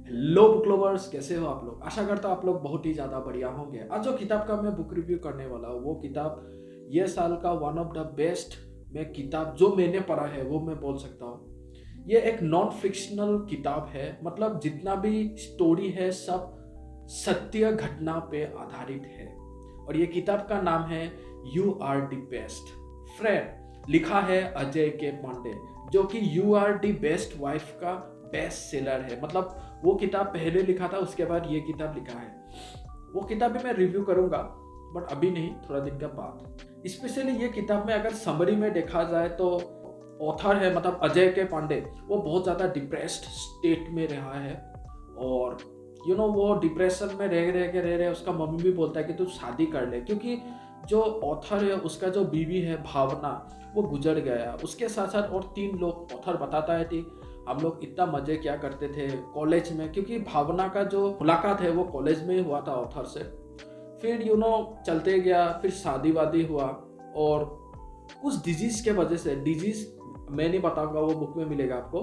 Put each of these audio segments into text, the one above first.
Hello book lovers, कैसे हो आप लोग। आशा करता हूँ आप लोग बहुत ही ज़्यादा बढ़िया होंगे। आज जो किताब का मैं बुक रिव्यू करने वाला हूँ वो किताब ये साल का वन ऑफ द बेस्ट में किताब जो मैंने पढ़ा है वो मैं बोल सकता हूँ। ये एक नॉन फिक्शनल किताब है, मतलब जितना भी स्टोरी है सब सत्य घटना पे आधारित है। और ये किताब का नाम है you are the best friend. लिखा है अजय के पांडे, जो कि you are the best wife का बेस्ट सेलर है। मतलब वो किताब पहले लिखा था, उसके बाद ये किताब लिखा है। वो किताब भी मैं रिव्यू करूंगा, बट अभी नहीं, थोड़ा दिन के बाद। स्पेशली ये किताब में अगर समरी में देखा जाए तो ऑथर है मतलब अजय के पांडे, वो बहुत ज़्यादा डिप्रेस्ड स्टेट में रहा है। और वो डिप्रेशन में रह रहे उसका मम्मी भी बोलता है कि तू शादी कर ले, क्योंकि जो ऑथर है उसका जो बीवी है भावना, वो गुजर गया। उसके साथ साथ और 3 लोग, ऑथर बताता है कि हम लोग इतना मजे क्या करते थे कॉलेज में, क्योंकि भावना का जो मुलाकात है वो कॉलेज में ही हुआ था ऑथर से। फिर चलते गया, फिर शादी वादी हुआ और कुछ डिजीज के वजह से, डिजीज मैं नहीं बताऊंगा, वो बुक में मिलेगा आपको।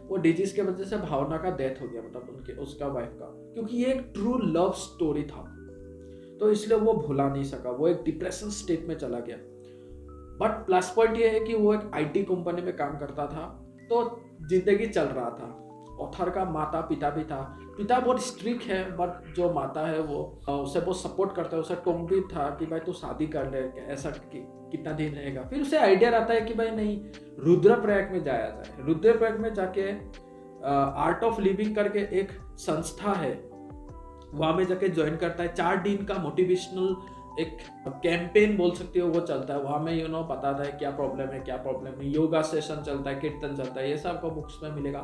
वो डिजीज के वजह से भावना का डेथ हो गया, मतलब उनके उसका वाइफ का, क्योंकि ये एक ट्रू लव स्टोरी था। तो इसलिए वो भुला नहीं सका, वो एक डिप्रेशन स्टेट में चला गया। बट प्लस पॉइंट ये है कि वो एक आईटी कंपनी में काम करता था, तो जिंदगी चल रहा था। ऑथर का माता पिता भी था। पिता बहुत स्ट्रिक्ट है, बट जो माता है वो उसे बहुत सपोर्ट करता है। उसे टोक भी था कि भाई तू शादी कर ले, ऐसा कितना दिन रहेगा। फिर उसे आइडिया रहता है कि भाई नहीं, रुद्रप्रयाग में जाया जाए। रुद्रप्रयाग में जाके आर्ट ऑफ लिविंग करके एक संस्था है, वहां में जाके ज्वाइन करता है। 4 दिन का मोटिवेशनल एक कैंपेन बोल सकते हो वो चलता है। वहां में बताता है क्या प्रॉब्लम है क्या प्रॉब्लम नहीं। योगा सेशन चलता है, कीर्तन चलता है, ये सब आपको बुक्स में मिलेगा।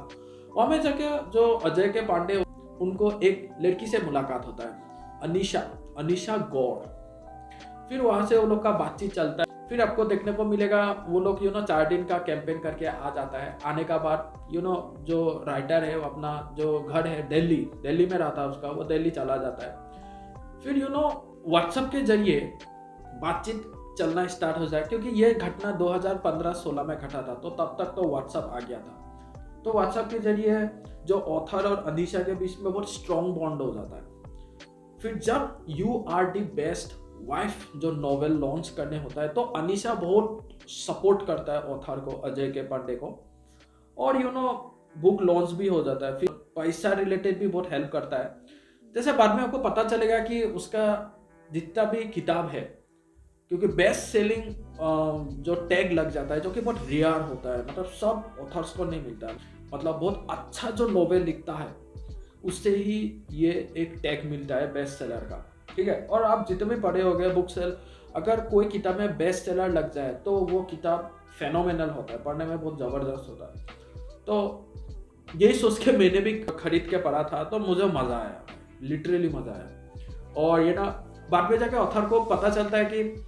वहां में जाके जो अजय के पांडे, उनको एक लड़की से मुलाकात होता है, अनिशा गौड़। फिर वहां से वो लोग का बातचीत चलता है। फिर आपको देखने को मिलेगा वो लोग 4 दिन का कैंपेन करके आ जाता है। आने का बाद जो राइटर है वो अपना जो घर है दिल्ली में रहता है उसका, वो दिल्ली चला जाता है। फिर व्हाट्सएप के जरिए बातचीत चलना स्टार्ट हो जाए, क्योंकि ये घटना 2015-16 में घटा था, तो तब तक तो व्हाट्सएप आ गया था। तो व्हाट्सएप के जरिए जो ऑथर और अनीशा के बीच में बहुत स्ट्रॉन्ग बॉन्ड हो जाता है। फिर जब you are the best wife जो नॉवेल लॉन्च करने होता है, तो अनीशा बहुत सपोर्ट करता है ऑथर को, अजय के पांडे को। और बुक लॉन्च भी हो जाता है। फिर पैसा रिलेटेड भी बहुत हेल्प करता है। जैसे बाद में आपको पता चलेगा कि उसका जितना भी किताब है, क्योंकि बेस्ट सेलिंग जो टैग लग जाता है, जो कि बहुत रेयर होता है, मतलब सब ऑथर्स को नहीं मिलता है। मतलब बहुत अच्छा जो नॉवेल लिखता है उससे ही ये एक टैग मिलता है बेस्ट सेलर का, ठीक है। और आप जितने भी पढ़े हो गए बुक सेल, अगर कोई किताब में बेस्ट सेलर लग जाए तो वो किताब फेनोमेनल होता है, पढ़ने में बहुत ज़बरदस्त होता है। तो यही सोच के मैंने भी खरीद के पढ़ा था, तो मुझे मज़ा आया, लिटरली मज़ा आया। और बाद में जाके ऑथर को पता चलता है कि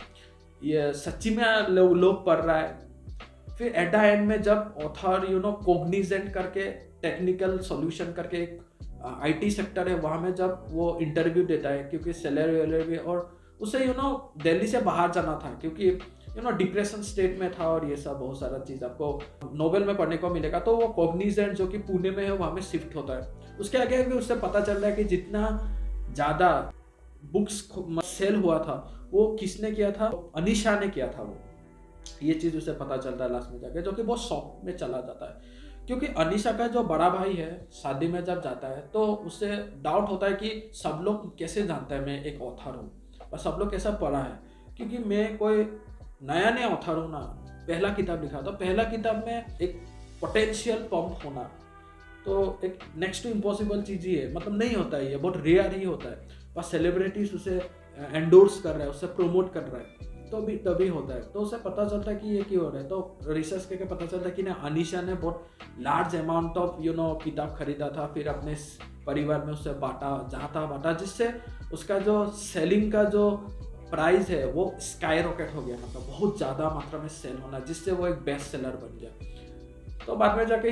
ये सच्ची में लोग पढ़ रहा है। फिर एट द एंड में जब ऑथर कोग्निजेंट करके टेक्निकल सॉल्यूशन करके एक आईटी सेक्टर है, वहाँ में जब वो इंटरव्यू देता है, क्योंकि सैलरी वैलरी, और उसे दिल्ली से बाहर जाना था, क्योंकि डिप्रेशन स्टेट में था। और ये सब बहुत सारा चीज़ आपको नोवेल में पढ़ने को मिलेगा। तो वो कोग्निजेंट जो कि पुणे में है, वहाँ में शिफ्ट होता है। उसके आगे भी उससे पता चल रहा है कि जितना ज़्यादा बुक्स सेल हुआ था वो किसने किया था, अनीशा ने किया था। वो ये चीज़ उसे पता चलता है लास्ट में जाके, जो कि बहुत शॉक में चला जाता है। क्योंकि अनीशा का जो बड़ा भाई है शादी में जब जाता है, तो उससे डाउट होता है कि सब लोग कैसे जानता है मैं एक ऑथर हूँ, और सब लोग कैसा पढ़ा है, क्योंकि मैं कोई नया ऑथर हूँ ना, पहला किताब लिखा। तो पहला किताब में एक पोटेंशियल पंप होना तो एक नेक्स्ट टू इम्पॉसिबल चीज़ ही है, मतलब नहीं होता है, ये बहुत रेयर ही होता है। बस सेलिब्रिटीज उसे एंडोर्स कर रहा है, उसे प्रोमोट कर रहा है, तो भी तभी होता है। तो उसे पता चलता है कि ये क्यों हो रहा है। तो रिसर्च करके पता चलता है कि ना, अनीशा ने बहुत लार्ज अमाउंट ऑफ किताब खरीदा था, फिर अपने परिवार में उसे बांटा, जिससे उसका जो सेलिंग का जो प्राइस है वो स्काई रॉकेट हो गया, मतलब बहुत ज़्यादा मात्रा में सेल होना, जिससे वो एक बेस्ट सेलर बन गया। तो बाद में जाके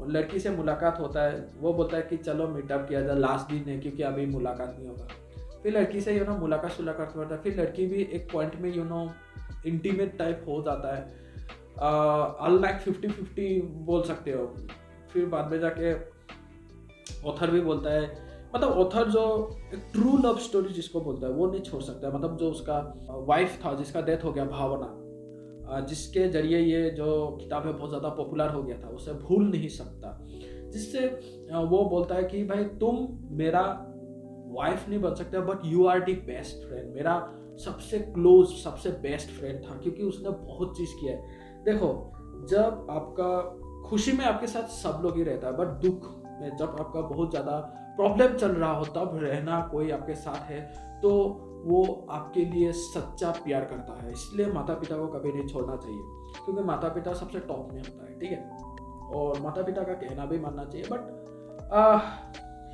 लड़की से मुलाकात होता है। वो बोलता है कि चलो मीटअप किया जाए, लास्ट दिन है, क्योंकि अभी मुलाकात नहीं होगा। फिर लड़की से मुलाकात होता है। फिर लड़की भी एक पॉइंट में इंटीमेट टाइप हो जाता है, अनलाइक 50-50 बोल सकते हो। फिर बाद में जाके ऑथर भी बोलता है, मतलब ऑथर जो एक ट्रू लव स्टोरी जिसको बोलता है वो नहीं छोड़ सकता है। मतलब जो उसका वाइफ था जिसका डेथ हो गया, भावना, जिसके जरिए ये जो किताब है बहुत ज़्यादा पॉपुलर हो गया था, उसे भूल नहीं सकता। जिससे वो बोलता है कि भाई तुम मेरा वाइफ नहीं बन सकते but you are the best friend, मेरा सबसे क्लोज सबसे बेस्ट फ्रेंड था, क्योंकि उसने बहुत चीज़ किया है। देखो, जब आपका खुशी में आपके साथ सब लोग ही रहता है, बट दुख में जब आपका बहुत ज़्यादा प्रॉब्लम चल रहा हो तब रहना कोई आपके साथ है तो वो आपके लिए सच्चा प्यार करता है। इसलिए माता पिता को कभी नहीं छोड़ना चाहिए, क्योंकि माता पिता सबसे टॉप में होता है, ठीक है। और माता पिता का कहना भी मानना चाहिए, बट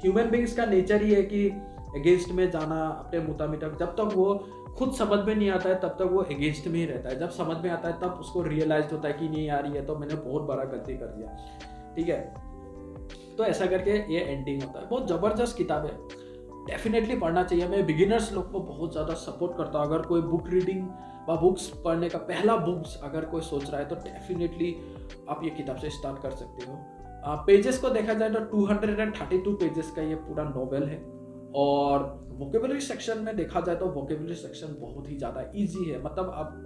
ह्यूमन बींग्स का नेचर ही है कि अगेंस्ट में जाना, अपने मुताबिक। जब तक वो खुद समझ में नहीं आता है तब तक वो अगेंस्ट में ही रहता है। जब समझ में आता है तब उसको रियलाइज होता है कि नहीं यार, ये तो मैंने बहुत बड़ा गलती कर दिया, ठीक है। तो ऐसा करके ये एंडिंग होता है। बहुत ज़बरदस्त किताब है, डेफिनेटली पढ़ना चाहिए। मैं बिगिनर्स लोग को बहुत ज़्यादा सपोर्ट करता हूँ। अगर कोई बुक रीडिंग व बुक्स पढ़ने का पहला बुक्स अगर कोई सोच रहा है तो डेफिनेटली आप ये किताब से स्टार्ट कर सकते हो। पेजेस को देखा जाए तो 232 पेजेस का ये पूरा नॉवेल है। और वोकेबलरी सेक्शन में देखा जाए तो वोकेबलरी सेक्शन बहुत ही ज़्यादा इजी है। मतलब आप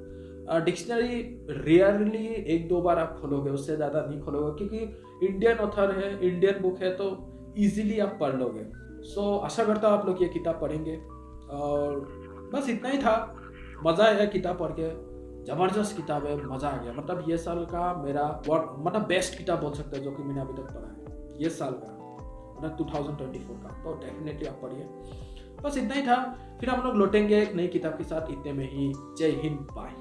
डिक्शनरी रेयरली एक दो बार आप खोलोगे, उससे ज़्यादा नहीं खोलोगे, क्योंकि इंडियन ऑथर है, इंडियन बुक है, तो इजीली आप पढ़ लोगे। सो आशा करता हूँ आप लोग ये किताब पढ़ेंगे। और बस इतना ही था। मज़ा आया किताब पढ़ के, ज़बरदस्त किताब है, मज़ा आ गया। मतलब ये साल का मेरा मतलब बेस्ट किताब बोल सकते हैं जो कि मैंने अभी तक पढ़ा है ये साल का, मतलब 2024 का। तो डेफिनेटली आप पढ़िए। बस इतना ही था। फिर हम लोग लौटेंगे एक नई किताब के साथ। इतने में ही जय हिंद, बाय।